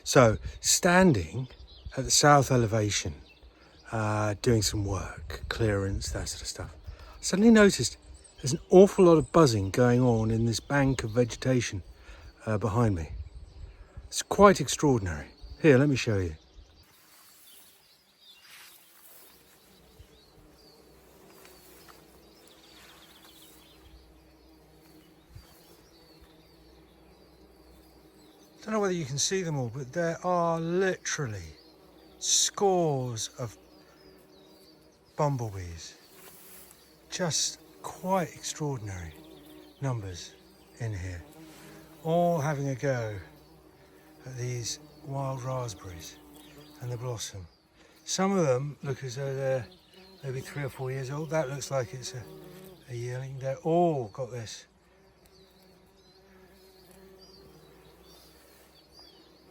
So, standing at the south elevation, doing some work, clearance, that sort of stuff, I suddenly noticed there's an awful lot of buzzing going on in this bank of vegetation behind me. It's quite extraordinary. Here, let me show you. I don't know whether you can see them all, but there are literally scores of bumblebees. Just quite extraordinary numbers in here, all having a go at these wild raspberries and the blossom. Some of them look as though they're maybe 3 or 4 years old. That looks like it's a yearling. They're all got this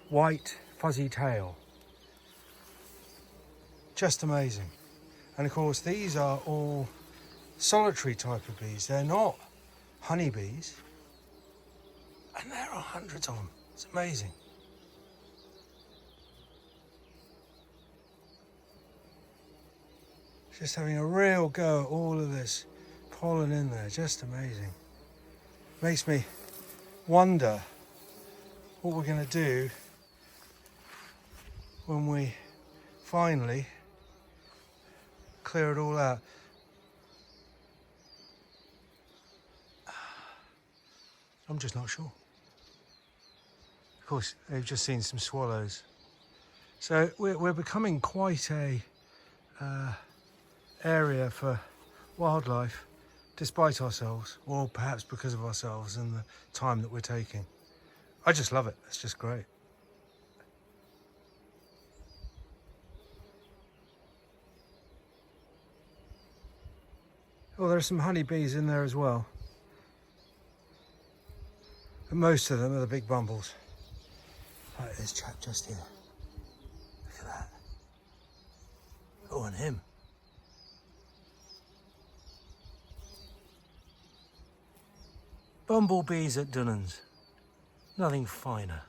white fuzzy tail. Just amazing. And of course these are all solitary type of bees. They're not honeybees, and there are hundreds of them. It's amazing. Just having a real go at all of this pollen in there. Just amazing. Makes me wonder what we're going to do when we finally clear it all out. I'm just not sure. Of course, they've just seen some swallows. So we're becoming quite a area for wildlife, despite ourselves, or perhaps because of ourselves and the time that we're taking. I just love it. It's just great. Oh, there are some honeybees in there as well. But most of them are the big bumbles. Like this chap just here. Look at that. Oh, and him. Bumblebees at Dunans. Nothing finer.